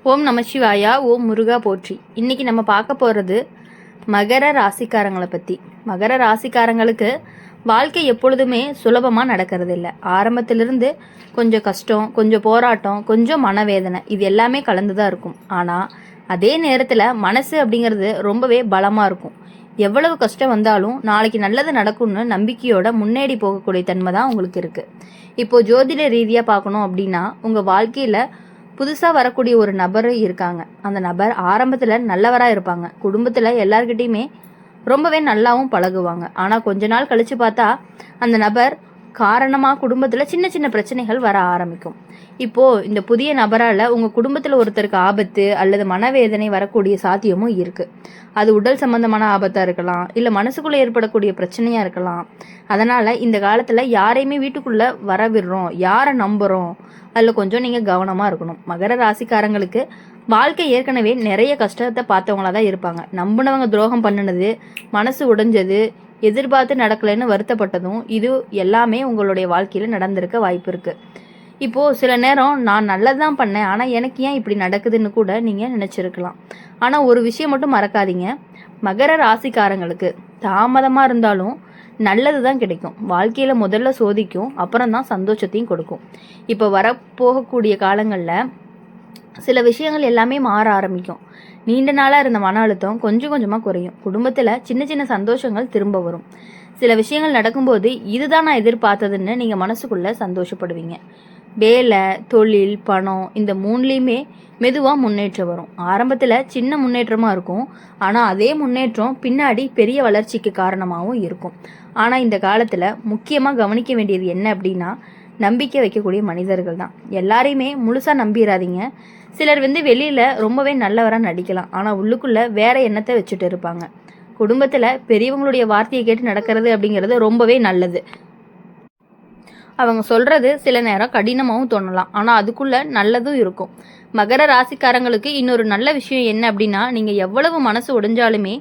ஓம் நம சிவாயா. ஓம் முருகா போற்றி. இன்னைக்கு நம்ம பார்க்க போகிறது மகர ராசிக்காரங்களை பற்றி. மகர ராசிக்காரங்களுக்கு வாழ்க்கை எப்பொழுதுமே சுலபமாக நடக்கிறது இல்லை. ஆரம்பத்திலிருந்து கொஞ்சம் கஷ்டம், கொஞ்சம் போராட்டம், கொஞ்சம் மனவேதனை, இது எல்லாமே கலந்து தான் இருக்கும். ஆனால் அதே நேரத்தில் மனசு அப்படிங்கிறது ரொம்பவே பலமாக இருக்கும். எவ்வளவு கஷ்டம் வந்தாலும் நாளைக்கு நல்லது நடக்கும்னு நம்பிக்கையோட முன்னேறி போகக்கூடிய தன்மை தான் உங்களுக்கு இருக்குது. இப்போது ஜோதிட ரீதியாக பார்க்கணும் அப்படின்னா, உங்கள் வாழ்க்கையில் புதுசாக வரக்கூடிய ஒரு நபர் இருக்காங்க. அந்த நபர் ஆரம்பத்தில் நல்லவராக இருப்பாங்க. குடும்பத்தில் எல்லார்கிட்டையுமே ரொம்பவே நல்லாவும் பழகுவாங்க. ஆனால் கொஞ்ச நாள் கழித்து பார்த்தா அந்த நபர் காரணமாக குடும்பத்தில் சின்ன சின்ன பிரச்சனைகள் வர ஆரம்பிக்கும். இப்போது இந்த புதிய நபரால் உங்கள் குடும்பத்தில் ஒருத்தருக்கு ஆபத்து அல்லது மனவேதனை வரக்கூடிய சாத்தியமும் இருக்குது. அது உடல் சம்பந்தமான ஆபத்தாக இருக்கலாம், இல்லை மனசுக்குள்ளே ஏற்படக்கூடிய பிரச்சனையாக இருக்கலாம். அதனால் இந்த காலத்தில் யாரையுமே வீட்டுக்குள்ளே வர விடுறோம், யாரை நம்புகிறோம், அதில் கொஞ்சம் நீங்கள் கவனமாக இருக்கணும். மகர ராசிக்காரங்களுக்கு வாழ்க்கை ஏற்கனவே நிறைய கஷ்டத்தை பார்த்தவங்களா தான் இருப்பாங்க. நம்பினவங்க துரோகம் பண்ணினது, மனசு உடைஞ்சது, எதிர்பார்த்து நடக்கலைன்னு வருத்தப்பட்டதும், இது எல்லாமே உங்களுடைய வாழ்க்கையில் நடந்திருக்க வாய்ப்பு இருக்குது. இப்போது சில நேரம் நான் நல்லது தான் பண்ணேன், ஆனால் எனக்கு ஏன் இப்படி நடக்குதுன்னு கூட நீங்கள் நினச்சிருக்கலாம். ஆனால் ஒரு விஷயம் மட்டும் மறக்காதீங்க, மகர ராசிக்காரங்களுக்கு தாமதமாக இருந்தாலும் நல்லது தான் கிடைக்கும். வாழ்க்கையில் முதல்ல சோதிக்கும், அப்புறம் தான் சந்தோஷத்தையும் கொடுக்கும். இப்போ வரப்போகக்கூடிய காலங்களில் சில விஷயங்கள் எல்லாமே மாற ஆரம்பிக்கும். நீண்ட நாளாக இருந்த மன அழுத்தம் கொஞ்சம் கொஞ்சமாக குறையும். குடும்பத்தில் சின்ன சின்ன சந்தோஷங்கள் திரும்ப வரும். சில விஷயங்கள் நடக்கும்போது இதுதான் நான் எதிர்பார்த்ததுன்னு நீங்கள் மனசுக்குள்ளே சந்தோஷப்படுவீங்க. வேலை, தொழில், பணம், இந்த மூணுலேயுமே மெதுவாக முன்னேற்றம் வரும். ஆரம்பத்தில் சின்ன முன்னேற்றமாக இருக்கும், ஆனால் அதே முன்னேற்றம் பின்னாடி பெரிய வளர்ச்சிக்கு காரணமாகவும் இருக்கும். ஆனால் இந்த காலத்தில் முக்கியமாக கவனிக்க வேண்டியது என்ன அப்படின்னா, நம்பிக்கை வைக்கக்கூடிய மனிதர்கள் தான். எல்லாரையுமே முழுசாக நம்பிடாதீங்க. சிலர் வெளியில் ரொம்பவே நல்லவராக நடிக்கலாம், ஆனால் உள்ளுக்குள்ளே வேற எண்ணத்தை வச்சுட்டு இருப்பாங்க. குடும்பத்தில் பெரியவங்களுடைய வார்த்தையை கேட்டு நடக்கிறது அப்படிங்கிறது ரொம்பவே நல்லது. அவங்க சொல்கிறது சில நேரம் கடினமாகவும் தோணலாம், ஆனால் அதுக்குள்ளே நல்லதும் இருக்கும். மகர ராசிக்காரங்களுக்கு இன்னொரு நல்ல விஷயம் என்ன அப்படின்னா, நீங்கள் எவ்வளவு மனசு உடைஞ்சாலுமே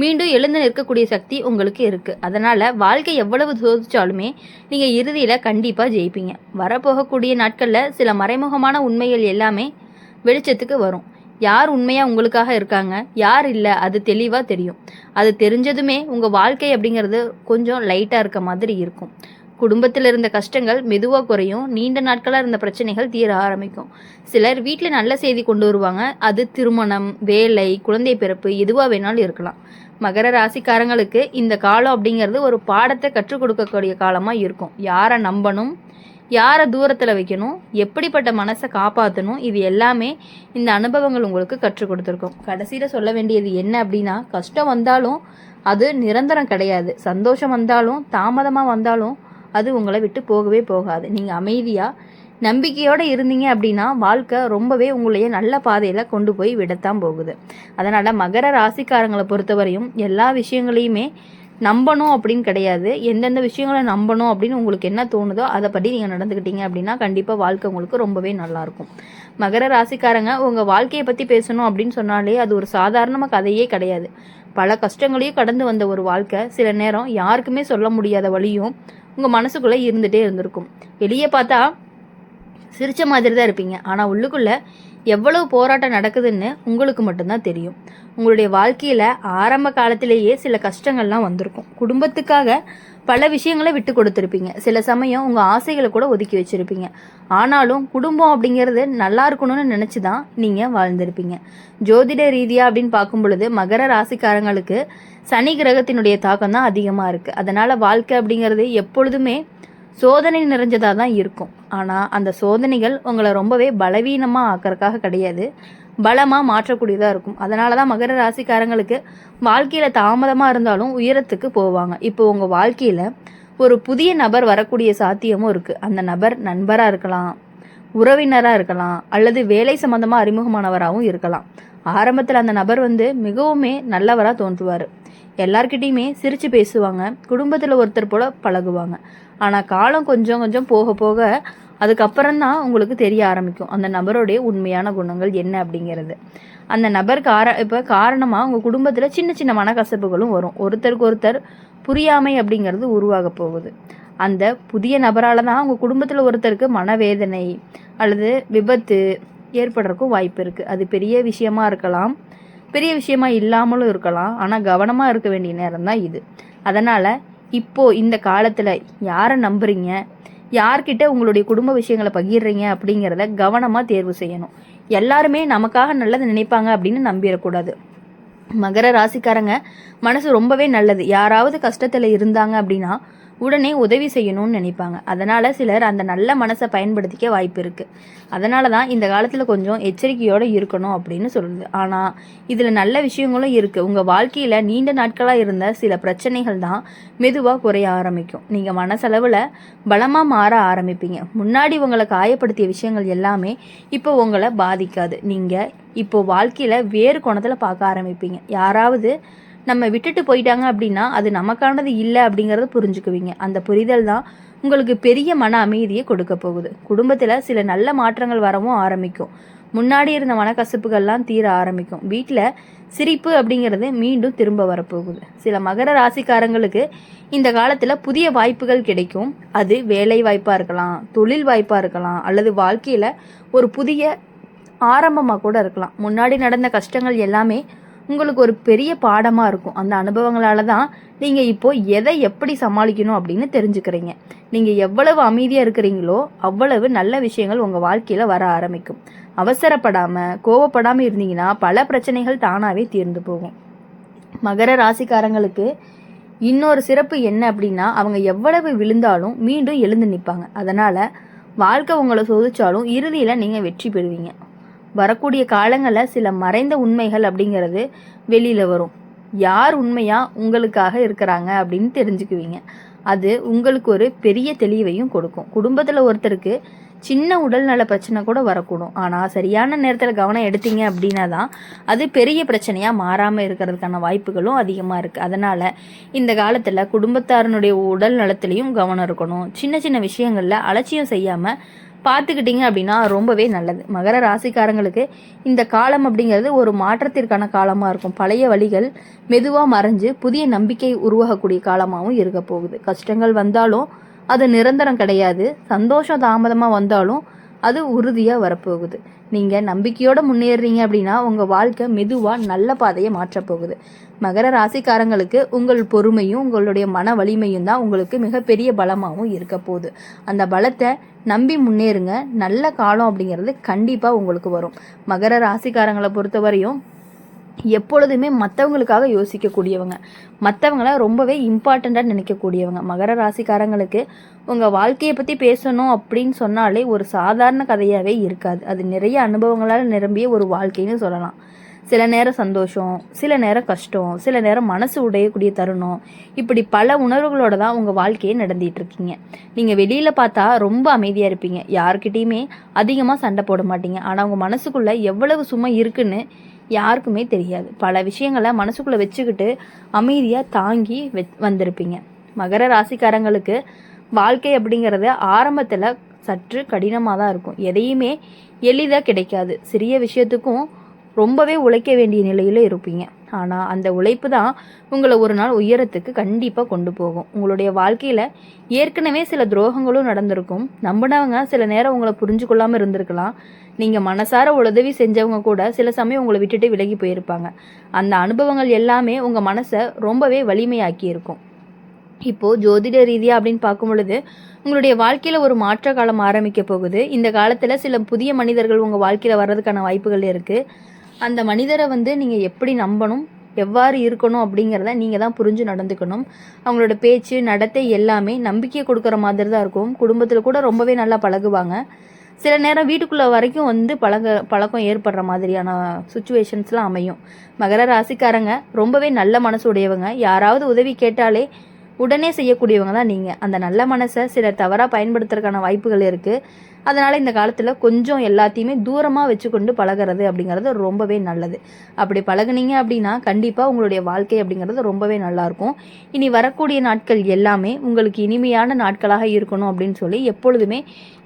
மீண்டும் எழுந்து நிற்கக்கூடிய சக்தி உங்களுக்கு இருக்குது. அதனால் வாழ்க்கை எவ்வளவு சோதிச்சாலுமே நீங்கள் இறுதியில் கண்டிப்பாக ஜெயிப்பீங்க. வரப்போகக்கூடிய நாட்களில் சில மறைமுகமான உண்மைகள் எல்லாமே வெளிச்சத்துக்கு வரும். யார் உண்மையாக உங்களுக்காக இருக்காங்க, யார் இல்லை, அது தெளிவாக தெரியும். அது தெரிஞ்சதுமே உங்கள் வாழ்க்கை அப்படிங்கிறது கொஞ்சம் லைட்டாக இருக்க மாதிரி இருக்கும். குடும்பத்தில் இருந்த கஷ்டங்கள் மெதுவாக குறையும். நீண்ட நாட்களாக இருந்த பிரச்சனைகள் தீர ஆரம்பிக்கும். சிலர் வீட்டில் நல்ல செய்தி கொண்டு வருவாங்க. அது திருமணம், வேலை, குழந்தை பிறப்பு, எதுவாக வேணாலும் இருக்கலாம். மகர ராசிக்காரங்களுக்கு இந்த காலம் அப்படிங்கிறது ஒரு பாடத்தை கற்றுக் கொடுக்கக்கூடிய காலமாக இருக்கும். யாரை நம்பணும், யாரை தூரத்தில் வைக்கணும், எப்படிப்பட்ட மனசை காப்பாற்றணும், இது எல்லாமே இந்த அனுபவங்கள் உங்களுக்கு கற்றுக் கொடுத்துருக்கும். கடைசியில் சொல்ல வேண்டியது என்ன அப்படின்னா, கஷ்டம் வந்தாலும் அது நிரந்தரம் கிடையாது. சந்தோஷம் வந்தாலும் தாமதமாக வந்தாலும் அது உங்களை விட்டு போகவே போகாது. நீங்கள் அமைதியாக நம்பிக்கையோடு இருந்தீங்க அப்படின்னா வாழ்க்கை ரொம்பவே உங்களையே நல்ல பாதையில் கொண்டு போய் விடத்தான் போகுது. அதனால் மகர ராசிக்காரங்களை பொறுத்தவரையும் எல்லா விஷயங்களையுமே நம்பணும் அப்படின்னு கிடையாது. எந்தெந்த விஷயங்களை நம்பணும் அப்படின்னு உங்களுக்கு என்ன தோணுதோ அதை படி நீங்கள் நடந்துக்கிட்டீங்க அப்படின்னா கண்டிப்பாக வாழ்க்கை உங்களுக்கு ரொம்பவே நல்லாயிருக்கும். மகர ராசிக்காரங்க உங்கள் வாழ்க்கையை பற்றி பேசணும் அப்படின்னு சொன்னாலே அது ஒரு சாதாரணமாக கதையே கிடையாது. பல கஷ்டங்களையும் கடந்து வந்த ஒரு வாழ்க்கை, சில நேரம் யாருக்குமே சொல்ல முடியாத வழியும் உங்கள் மனசுக்குள்ளே இருந்துகிட்டே இருந்திருக்கும். வெளியே பார்த்தா சிரித்த மாதிரி தான் இருப்பீங்க, ஆனால் உள்ளுக்குள்ளே எவ்வளவு போராட்டம் நடக்குதுன்னு உங்களுக்கு மட்டும்தான் தெரியும். உங்களுடைய வாழ்க்கையில் ஆரம்ப காலத்திலேயே சில கஷ்டங்கள்லாம் வந்திருக்கும். குடும்பத்துக்காக பல விஷயங்களை விட்டு கொடுத்துருப்பீங்க. சில சமயம் உங்கள் ஆசைகளை கூட ஒதுக்கி வச்சுருப்பீங்க. ஆனாலும் குடும்பம் அப்படிங்கிறது நல்லா இருக்கணும்னு நினச்சி தான் நீங்கள் வாழ்ந்திருப்பீங்க. ஜோதிட ரீதியாக அப்படின்னு பார்க்கும் பொழுது மகர ராசிக்காரங்களுக்கு சனி கிரகத்தினுடைய தாக்கம் தான் அதிகமாக இருக்குது. அதனால் வாழ்க்கை அப்படிங்கிறது எப்பொழுதுமே சோதனை நிறைஞ்சதாக தான் இருக்கும். ஆனால் அந்த சோதனைகள் உங்களை ரொம்பவே பலவீனமாக ஆக்கிறதுக்காக கிடையாது, பலமாக மாற்றக்கூடியதாக இருக்கும். அதனால தான் மகர ராசிக்காரங்களுக்கு வாழ்க்கையில் தாமதமாக இருந்தாலும் உயரத்துக்கு போவாங்க. இப்போ உங்கள் வாழ்க்கையில் ஒரு புதிய நபர் வரக்கூடிய சாத்தியமும் இருக்குது. அந்த நபர் நண்பராக இருக்கலாம், உறவினராக இருக்கலாம், அல்லது வேலை சம்மந்தமாக அறிமுகமானவராகவும் இருக்கலாம். ஆரம்பத்தில் அந்த நபர் மிகவுமே நல்லவராக தோன்றுவார். எல்லார்கிட்டையுமே சிரித்து பேசுவாங்க, குடும்பத்தில் ஒருத்தர் போல் பழகுவாங்க. ஆனால் காலம் கொஞ்சம் கொஞ்சம் போக போக அதுக்கப்புறம்தான் உங்களுக்கு தெரிய ஆரம்பிக்கும் அந்த நபருடைய உண்மையான குணங்கள் என்ன அப்படிங்கிறது. அந்த நபர் இப்போ காரணமாக உங்கள் குடும்பத்தில் சின்ன சின்ன மனக்கசப்புகளும் வரும். ஒருத்தருக்கு ஒருத்தர் புரியாமை அப்படிங்கிறது உருவாக போகுது. அந்த புதிய நபரால் தான் உங்கள் குடும்பத்தில் ஒருத்தருக்கு மனவேதனை அல்லது விபத்து ஏற்படுறதுக்கும் வாய்ப்பு இருக்குது. அது பெரிய விஷயமா இருக்கலாம், பெரிய விஷயமா இல்லாமலும் இருக்கலாம். ஆனால் கவனமாக இருக்க வேண்டிய நேரம் தான் இது. அதனால் இப்போது இந்த காலத்தில் யாரை நம்புறீங்க, யார்கிட்ட உங்களுடைய குடும்ப விஷயங்களை பகிர்றீங்க அப்படிங்கிறத கவனமாக தேர்வு செய்யணும். எல்லாருமே நமக்காக நல்லது நினைப்பாங்க அப்படின்னு நம்பிடக்கூடாது. மகர ராசிக்காரங்க மனசு ரொம்பவே நல்லது. யாராவது கஷ்டத்தில் இருந்தாங்க அப்படின்னா உடனே உதவி செய்யணும்னு நினைப்பாங்க. அதனால் சிலர் அந்த நல்ல மனசை பயன்படுத்திக்க வாய்ப்பு இருக்குது. அதனால தான் இந்த காலத்தில் கொஞ்சம் எச்சரிக்கையோடு இருக்கணும் அப்படின்னு சொல்லுது. ஆனால் இதில் நல்ல விஷயங்களும் இருக்குது. உங்கள் வாழ்க்கையில் நீண்ட நாட்களாக இருந்த சில பிரச்சனைகள் தான் மெதுவாக குறைய ஆரம்பிக்கும். நீங்கள் மனசளவில் பலமாக மாற ஆரம்பிப்பீங்க. முன்னாடி உங்களை காயப்படுத்திய விஷயங்கள் எல்லாமே இப்போ உங்களை பாதிக்காது. நீங்கள் இப்போது வாழ்க்கையில் வேறு கோணத்தில் பார்க்க ஆரம்பிப்பீங்க. யாராவது நம்ம விட்டுட்டு போயிட்டாங்க அப்படின்னா அது நமக்கானது இல்லை அப்படிங்கிறத புரிஞ்சுக்குவீங்க. அந்த புரிதல் தான் உங்களுக்கு பெரிய மன அமைதியை கொடுக்க போகுது. குடும்பத்தில் சில நல்ல மாற்றங்கள் வரவும் ஆரம்பிக்கும். முன்னாடி இருந்த மனக்கசப்புகள்லாம் தீர ஆரம்பிக்கும். வீட்டில் சிரிப்பு அப்படிங்கிறது மீண்டும் திரும்ப வரப்போகுது. சில மகர ராசிக்காரங்களுக்கு இந்த காலத்தில் புதிய வாய்ப்புகள் கிடைக்கும். அது வேலை வாய்ப்பாக இருக்கலாம், தொழில் வாய்ப்பாக இருக்கலாம், அல்லது வாழ்க்கையில் ஒரு புதிய ஆரம்பமாக கூட இருக்கலாம். முன்னாடி நடந்த கஷ்டங்கள் எல்லாமே உங்களுக்கு ஒரு பெரிய பாடமாக இருக்கும். அந்த அனுபவங்களால தான் நீங்கள் இப்போது எதை எப்படி சமாளிக்கணும் அப்படின்னு தெரிஞ்சுக்கிறீங்க. நீங்கள் எவ்வளவு அமைதியாக இருக்கிறீங்களோ அவ்வளவு நல்ல விஷயங்கள் உங்கள் வாழ்க்கையில் வர ஆரம்பிக்கும். அவசரப்படாமல் கோவப்படாமல் இருந்தீங்கன்னா பல பிரச்சனைகள் தானாகவே தீர்ந்து போகும். மகர ராசிக்காரங்களுக்கு இன்னொரு சிறப்பு என்ன அப்படின்னா, அவங்க எவ்வளவு விழுந்தாலும் மீண்டும் எழுந்து நிற்பாங்க. அதனால் வாழ்க்கை உங்களை சோதிச்சாலும் இறுதியில் நீங்கள் வெற்றி பெறுவீங்க. வரக்கூடிய காலங்களில் சில மறைந்த உண்மைகள் அப்படிங்கிறது வெளியில் வரும். யார் உண்மையாக உங்களுக்காக இருக்கிறாங்க அப்படின்னு தெரிஞ்சுக்குவீங்க. அது உங்களுக்கு ஒரு பெரிய தெளிவையும் கொடுக்கும். குடும்பத்தில் ஒருத்தருக்கு சின்ன உடல்நல பிரச்சனை கூட வரக்கூடும். ஆனால் சரியான நேரத்தில் கவனம் எடுத்தீங்க அப்படின்னா தான் அது பெரிய பிரச்சனையாக மாறாமல் இருக்கிறதுக்கான வாய்ப்புகளும் அதிகமாக இருக்குது. அதனால் இந்த காலத்தில் குடும்பத்தாரனுடைய உடல் நலத்திலையும் கவனம் இருக்கணும். சின்ன சின்ன விஷயங்களில் அலட்சியம் செய்யாமல் பார்த்துக்கிட்டிங்க அப்படின்னா ரொம்பவே நல்லது. மகர ராசிக்காரங்களுக்கு இந்த காலம் அப்படிங்கிறது ஒரு மாற்றத்திற்கான காலமாக இருக்கும். பழைய வழிகள் மெதுவாக மறைஞ்சு புதிய நம்பிக்கை உருவாகக்கூடிய காலமாகவும் இருக்க போகுது. கஷ்டங்கள் வந்தாலும் அது நிரந்தரம் கிடையாது. சந்தோஷம் தாமதமாக வந்தாலும் அது உறுதியாக வரப்போகுது. நீங்கள் நம்பிக்கையோடு முன்னேறீங்க அப்படின்னா உங்கள் வாழ்க்கை மெதுவாக நல்ல பாதையை மாற்றப்போகுது. மகர ராசிக்காரங்களுக்கு உங்கள் பொறுமையும் உங்களுடைய மன வலிமையும் தான் உங்களுக்கு மிகப்பெரிய பலமாகவும் இருக்க போகுது. அந்த பலத்தை நம்பி முன்னேறுங்க. நல்ல காலம் அப்படிங்கிறது கண்டிப்பாக உங்களுக்கு வரும். மகர ராசிக்காரங்களை பொறுத்தவரையும் எப்பொழுதுமே மற்றவங்களுக்காக யோசிக்கக்கூடியவங்க, மற்றவங்கள ரொம்பவே இம்பார்ட்டண்ட்டாக நினைக்கக்கூடியவங்க. மகர ராசிக்காரங்களுக்கு உங்கள் வாழ்க்கையை பற்றி பேசணும் அப்படின்னு சொன்னாலே ஒரு சாதாரண கதையாகவே இருக்காது. அது நிறைய அனுபவங்களால் நிரம்பிய ஒரு வாழ்க்கைன்னு சொல்லலாம். சில நேரம் சந்தோஷம், சில நேரம் கஷ்டம், சில நேரம் மனசு உடையக்கூடிய தருணம், இப்படி பல உணர்வுகளோட தான் உங்கள் வாழ்க்கையை நடத்திட்டு இருக்கீங்க. நீங்கள் வெளியில் பார்த்தா ரொம்ப அமைதியாக இருப்பீங்க, யாருக்கிட்டேயுமே அதிகமாக சண்டை போட மாட்டீங்க. ஆனால் உங்கள் மனசுக்குள்ளே எவ்வளவு சுமை இருக்குன்னு யாருக்குமே தெரியாது. பல விஷயங்களை மனசுக்குள்ளே வச்சுக்கிட்டு அமைதியாக தாங்கி வந்திருப்பீங்க. மகர ராசிக்காரங்களுக்கு வாழ்க்கை அப்படிங்கிறது ஆரம்பத்தில் சற்று கடினமாக தான் இருக்கும். எதையுமே எளிதாக கிடைக்காது. சிறிய விஷயத்துக்கும் ரொம்பவே உழைக்க வேண்டிய நிலையில் இருப்பீங்க. ஆனால் அந்த உழைப்பு தான் உங்களை ஒரு நாள் உயரத்துக்கு கண்டிப்பாக கொண்டு போகும். உங்களுடைய வாழ்க்கையில் ஏற்கனவே சில துரோகங்களும் நடந்திருக்கும். நம்பினவங்க சில நேரம் உங்களை புரிஞ்சு கொள்ளாமல் இருந்திருக்கலாம். நீங்கள் மனசார உதவி செஞ்சவங்க கூட சில சமயம் உங்களை விட்டுட்டு விலகி போயிருப்பாங்க. அந்த அனுபவங்கள் எல்லாமே உங்கள் மனசை ரொம்பவே வலிமையாக்கி இருக்கும். இப்போது ஜோதிட ரீதியாக அப்படின்னு பார்க்கும் பொழுது உங்களுடைய வாழ்க்கையில் ஒரு மாற்ற காலம் ஆரம்பிக்க போகுது. இந்த காலத்தில் சில புதிய மனிதர்கள் உங்கள் வாழ்க்கையில் வர்றதுக்கான வாய்ப்புகள் இருக்குது. அந்த மனிதரை நீங்கள் எப்படி நம்பணும், எவ்வாறு இருக்கணும் அப்படிங்கிறத நீங்கள் தான் புரிஞ்சு நடந்துக்கணும். அவங்களோட பேச்சு நடத்தை எல்லாமே நம்பிக்கை கொடுக்குற மாதிரி தான் இருக்கும். குடும்பத்தில் கூட ரொம்பவே நல்லா பழகுவாங்க. சில நேரம் வீட்டுக்குள்ளே வரைக்கும் பழக்கம் ஏற்படுற மாதிரியான சுச்சுவேஷன்ஸ்லாம் அமையும். மகர ராசிக்காரங்க ரொம்பவே நல்ல மனசு உடையவங்க. யாராவது உதவி கேட்டாலே உடனே செய்யக்கூடியவங்க தான் நீங்கள். அந்த நல்ல மனசை சிலர் தவறாக பயன்படுத்துறதுக்கான வாய்ப்புகள் இருக்குது. அதனால் இந்த காலத்தில் கொஞ்சம் எல்லாத்தையுமே தூரமாக வச்சுக்கொண்டு பழகிறது அப்படிங்கிறது ரொம்பவே நல்லது. அப்படி பழகுனீங்க அப்படின்னா கண்டிப்பாக உங்களுடைய வாழ்க்கை அப்படிங்கிறது ரொம்பவே நல்லாயிருக்கும். இனி வரக்கூடிய நாட்கள் எல்லாமே உங்களுக்கு இனிமையான நாட்களாக இருக்கணும் அப்படின்னு சொல்லி எப்பொழுதுமே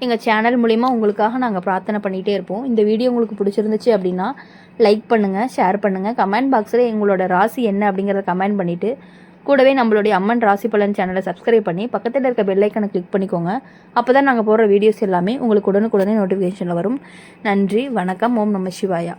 எங்கள் சேனல் மூலிமா உங்களுக்காக நாங்கள் பிரார்த்தனை பண்ணிகிட்டே இருப்போம். இந்த வீடியோ உங்களுக்கு பிடிச்சிருந்துச்சு அப்படின்னா லைக் பண்ணுங்கள், ஷேர் பண்ணுங்கள், கமெண்ட் பாக்ஸில் எங்களோட ராசி என்ன அப்படிங்கிறத கமெண்ட் பண்ணிவிட்டு கூடவே நம்மளுடைய அம்மன் ராசி பலன் சேனலை சப்ஸ்கிரைப் பண்ணி பக்கத்தில் இருக்க பெல் ஐக்கனை கிளிக் பண்ணிக்கோங்க. அப்போ தான் நாங்கள் போடுற வீடியோஸ் எல்லாமே உங்களுக்கு உடனுக்குடனே நோட்டிஃபிகேஷனில் வரும். நன்றி, வணக்கம். ஓம் நம சிவாயா.